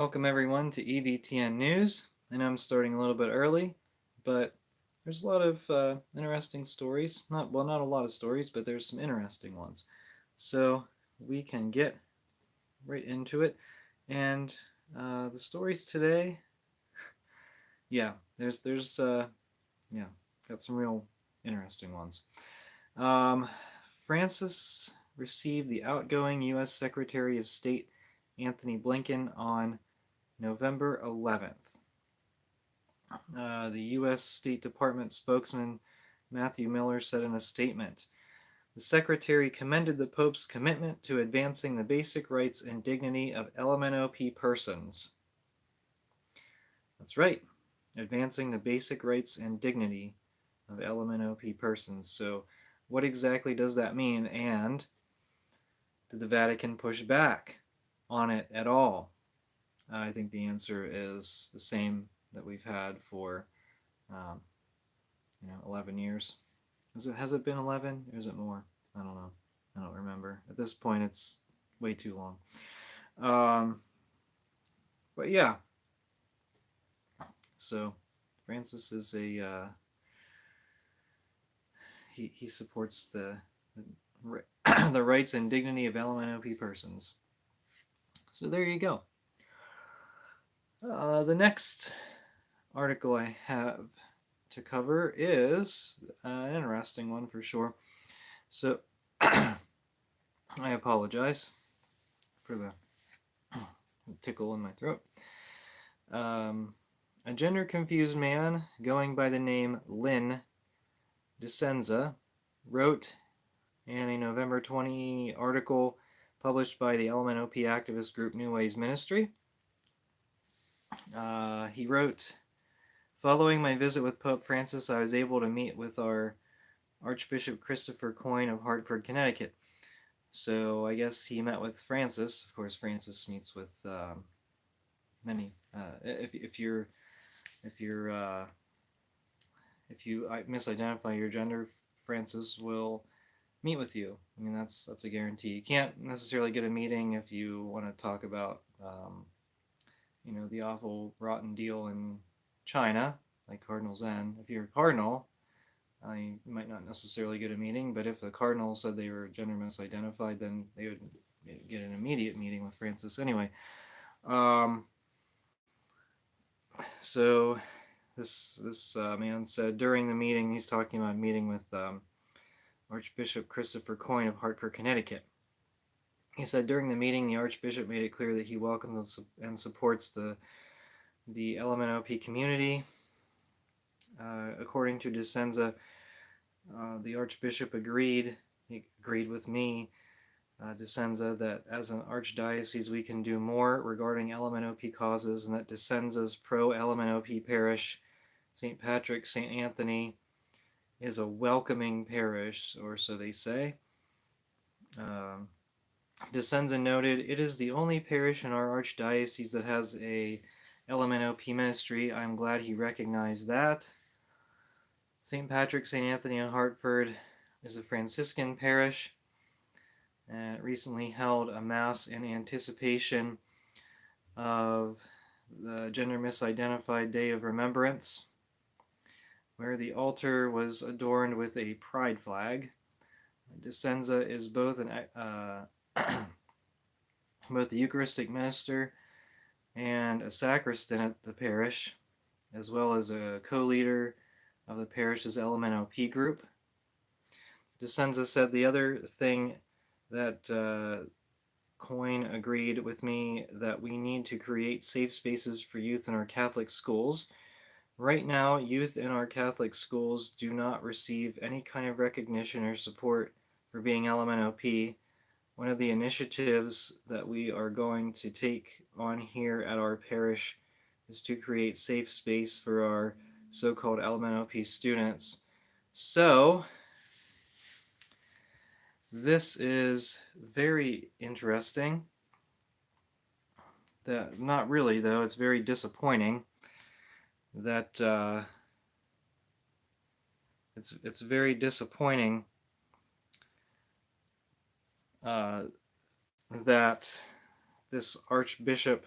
Welcome everyone to EVTN News. I know I'm starting a little bit early, but there's a lot of interesting stories. Not a lot of stories, but there's some interesting ones. So we can get right into it. And the stories today, yeah, there's yeah, got some real interesting ones. Um, Francis received the outgoing U.S. Secretary of State Anthony Blinken on November 11th. The U.S. State Department spokesman Matthew Miller said in a statement, the Secretary commended the Pope's commitment to advancing the basic rights and dignity of LMNOP persons. That's right, advancing the basic rights and dignity of LMNOP persons. So, what exactly does that mean? And did the Vatican push back on it at all? I think the answer is the same that we've had for um, 11 years. Has it been 11 or is it more? I don't know. I don't remember. At this point, it's way too long. But yeah, so Francis is he supports the rights and dignity of LMNOP persons. So there you go. The next article I have to cover is an interesting one for sure. So I apologize for the tickle in my throat. A gender-confused man going by the name Lynn DeSenza wrote in a November 20 article published by the LMNOP activist group New Ways Ministry. He wrote, following my visit with Pope Francis, I was able to meet with our Archbishop Christopher Coyne of Hartford, Connecticut. So I guess he met with Francis. Of course, Francis meets with many. If you misidentify your gender, Francis will meet with you. I mean, that's a guarantee. You can't necessarily get a meeting if you want to talk about the awful rotten deal in China, like Cardinal Zen. If you're a cardinal, you might not necessarily get a meeting, but if the cardinal said they were gender misidentified, then they would get an immediate meeting with Francis anyway. So this man said during the meeting, he's talking about a meeting with Archbishop Christopher Coyne of Hartford, Connecticut. He said during the meeting, the Archbishop made it clear that he welcomes and supports the LMNOP community. According to DeSenza, the Archbishop agreed with me, DeSenza, that as an archdiocese we can do more regarding LMNOP causes, and that DeSenza's pro-LMNOP parish, St. Patrick, St. Anthony, is a welcoming parish, or so they say. DeSenza noted, it is the only parish in our archdiocese that has a LMNOP ministry. I'm glad he recognized that. St. Patrick, St. Anthony in Hartford is a Franciscan parish and it recently held a mass in anticipation of the Gender Misidentified Day of Remembrance, where the altar was adorned with a pride flag. DeSenza is both both the Eucharistic minister and a sacristan at the parish, as well as a co-leader of the parish's LMNOP group. DeSenza said the other thing that Coyne agreed with me that we need to create safe spaces for youth in our Catholic schools. Right now, youth in our Catholic schools do not receive any kind of recognition or support for being LMNOP. One of the initiatives that we are going to take on here at our parish is to create safe space for our so-called LMNOP students. So, this is very interesting. Not really, though. It's very disappointing that it's very disappointing that this Archbishop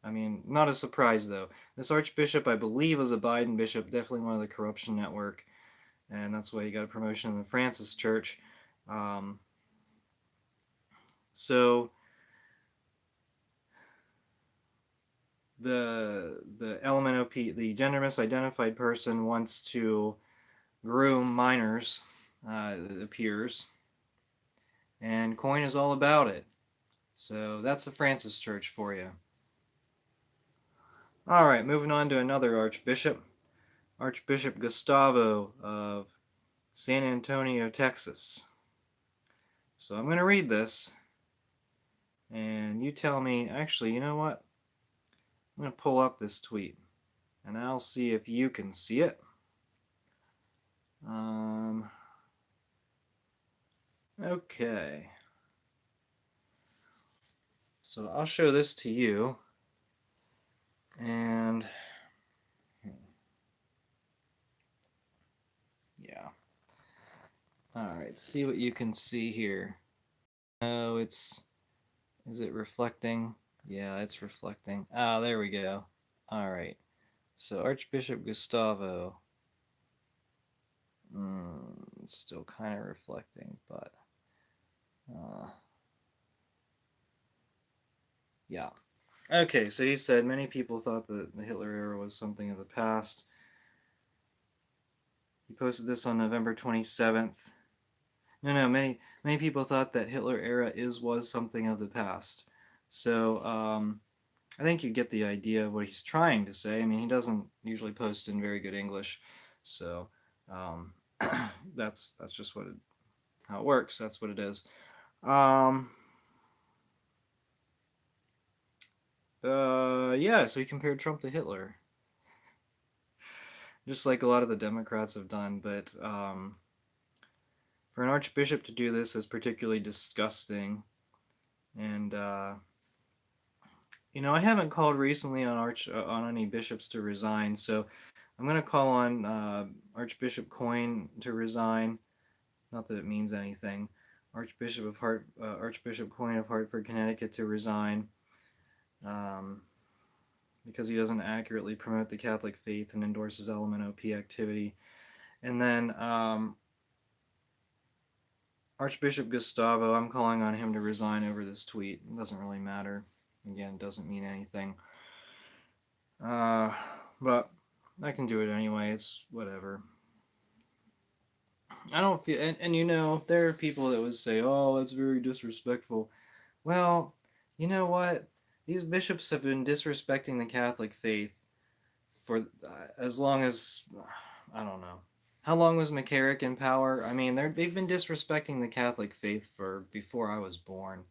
I mean, not a surprise though. This Archbishop, I believe, was a Biden bishop, definitely one of the corruption network, and that's why he got a promotion in the Francis Church. Um, so the LMNOP, the gender misidentified person, wants to groom minors, it appears, and Coin is all about it. So that's the Francis Church for you. All right, moving on to another Archbishop, Archbishop Gustavo of San Antonio, Texas. So I'm going to read this, and you tell me, actually, you know what? I'm going to pull up this tweet, and I'll see if you can see it. Okay. So I'll show this to you, and yeah. All right, see what you can see here. Oh, is it reflecting? Yeah, it's reflecting. Ah, there we go. All right. So Archbishop Gustavo, it's still kind of reflecting, but yeah. Okay, so he said many people thought that the Hitler era was something of the past. He posted this on November 27th. No, many people thought that Hitler era was something of the past. So I think you get the idea of what he's trying to say. I mean, he doesn't usually post in very good English, so that's just how it works. That's what it is. Yeah. So he compared Trump to Hitler, just like a lot of the Democrats have done. But for an archbishop to do this is particularly disgusting, and you know, I haven't called recently on any bishops to resign, so I'm going to call on Archbishop Coin to resign. Not that it means anything. Archbishop Coin of Hartford, Connecticut, to resign because he doesn't accurately promote the Catholic faith and endorses LMNOP activity. And then Archbishop Gustavo, I'm calling on him to resign over this tweet. It doesn't really matter. Again, it doesn't mean anything. But I can do it anyway. It's whatever. I don't feel, and you know, there are people that would say, oh, that's very disrespectful. Well, you know what? These bishops have been disrespecting the Catholic faith for as long as, I don't know. How long was McCarrick in power? I mean, they've been disrespecting the Catholic faith for before I was born.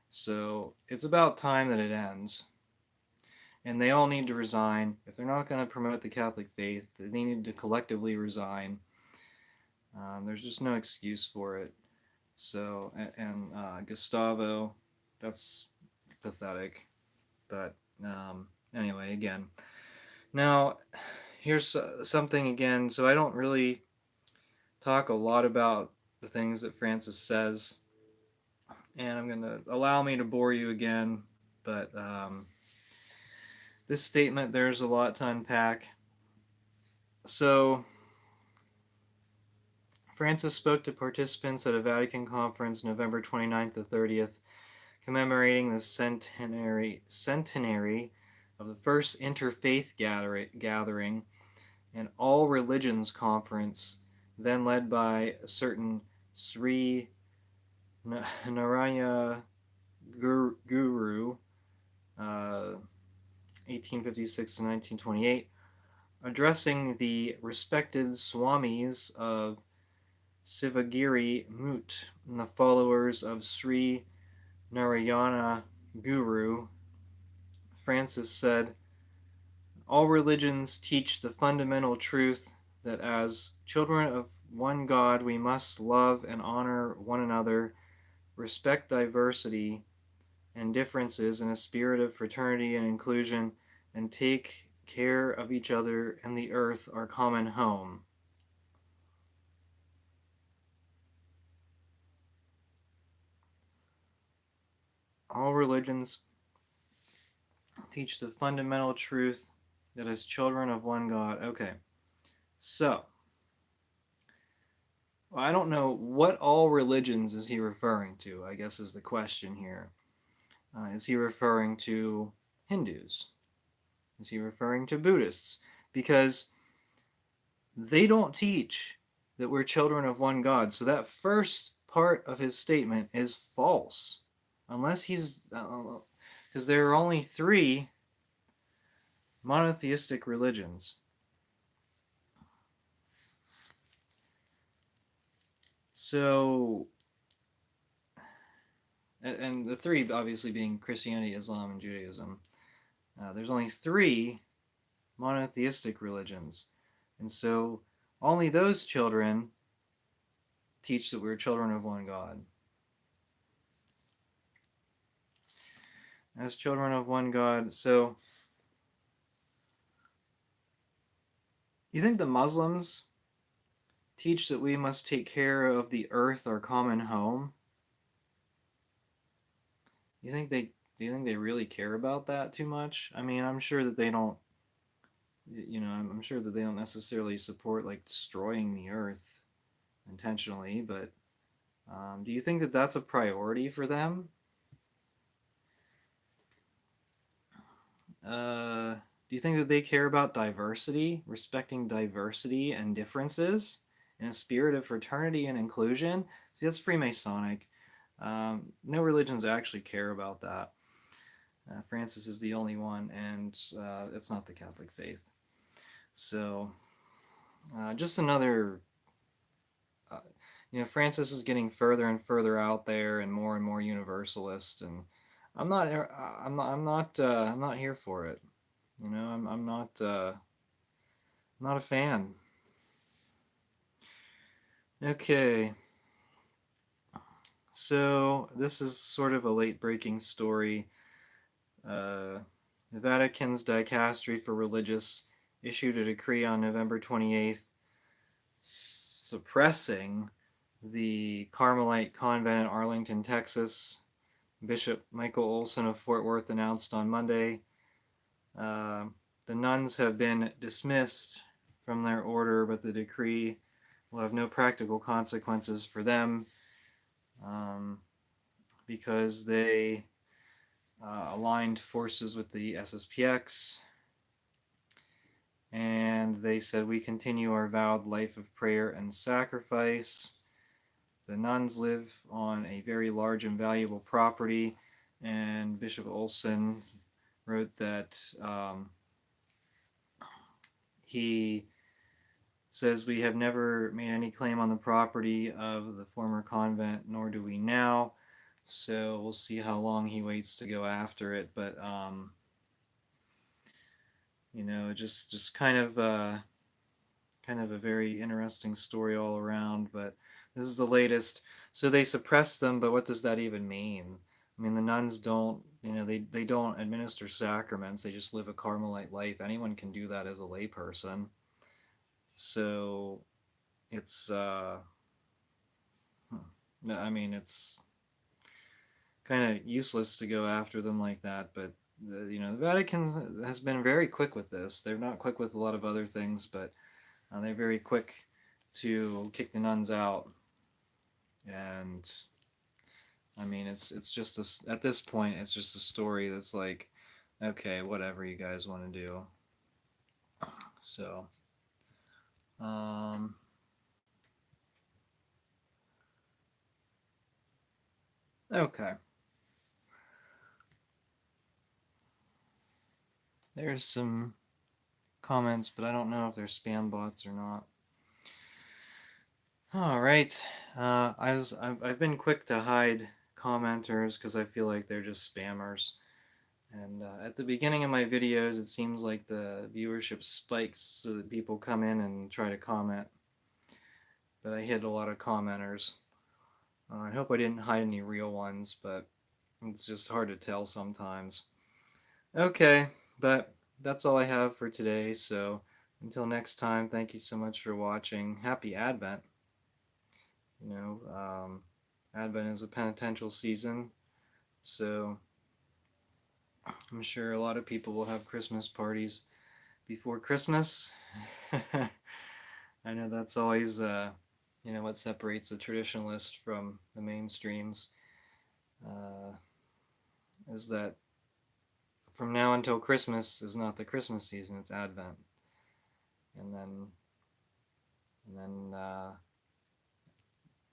So it's about time that it ends. And they all need to resign. If they're not going to promote the Catholic faith, they need to collectively resign. There's just no excuse for it. So, and Gustavo, that's pathetic. But anyway, again. Now, here's something again. So I don't really talk a lot about the things that Francis says. And I'm going to allow me to bore you again. But this statement, there's a lot to unpack. So Francis spoke to participants at a Vatican conference November 29th to 30th, commemorating the centenary of the first interfaith gathering, an all religions conference, then led by a certain Sri Narayana Guru, 1856 to 1928, addressing the respected Swamis of Sivagiri Mut and the followers of Sri Narayana Guru. Francis said, all religions teach the fundamental truth that as children of one God we must love and honor one another, respect diversity and differences in a spirit of fraternity and inclusion, and take care of each other and the earth, our common home. All religions teach the fundamental truth that as children of one God. Okay, so well, I don't know what all religions is he referring to, I guess is the question here. Is he referring to Hindus? Is he referring to Buddhists? Because they don't teach that we're children of one God. So that first part of his statement is false. Unless he's. Because there are only 3 monotheistic religions. So. And the 3 obviously being Christianity, Islam, and Judaism. There's only 3 monotheistic religions. And so only those children teach that we're children of one God. As children of one God. So you think the Muslims teach that we must take care of the earth, our common home? Do you think they really care about that too much? I mean, I'm sure that they don't, I'm sure that they don't necessarily support like destroying the earth intentionally, but do you think that that's a priority for them? Do you think that they care about diversity, respecting diversity and differences in a spirit of fraternity and inclusion? See, that's Freemasonic. No religions actually care about that. Francis is the only one, and it's not the Catholic faith. So, just another. Francis is getting further and further out there, and more universalist, and I'm not. I'm not here for it. I'm not a fan. Okay. So this is sort of a late-breaking story. The Vatican's Dicastery for Religious issued a decree on November 28th suppressing the Carmelite convent in Arlington, Texas. Bishop Michael Olson of Fort Worth announced on Monday the nuns have been dismissed from their order, but the decree will have no practical consequences for them because they aligned forces with the SSPX, and they said, we continue our vowed life of prayer and sacrifice. The nuns live on a very large and valuable property, and Bishop Olson wrote that he says, we have never made any claim on the property of the former convent, nor do we now. So we'll see how long he waits to go after it. But just kind of a very interesting story all around. But this is the latest. So they suppress them, but what does that even mean? I mean, the nuns don't, they don't administer sacraments. They just live a Carmelite life. Anyone can do that as a layperson. So it's, I mean, it's kind of useless to go after them like that. But, the Vatican has been very quick with this. They're not quick with a lot of other things, but they're very quick to kick the nuns out. And I mean, it's just at this point, it's just a story that's like, okay, whatever you guys want to do. So, okay. There's some comments, but I don't know if they're spam bots or not. All right. I've been quick to hide commenters because I feel like they're just spammers. And at the beginning of my videos, it seems like the viewership spikes so that people come in and try to comment. But I hid a lot of commenters. I hope I didn't hide any real ones, but it's just hard to tell sometimes. Okay, but that's all I have for today. So until next time, thank you so much for watching. Happy Advent. Advent is a penitential season, so I'm sure a lot of people will have Christmas parties before Christmas. I know that's always, what separates the traditionalist from the mainstreams, is that from now until Christmas is not the Christmas season, it's Advent. And then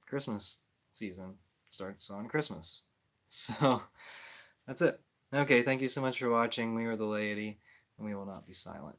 Christmas season starts on Christmas. So that's it. Okay, thank you so much for watching. We are the laity, and we will not be silent.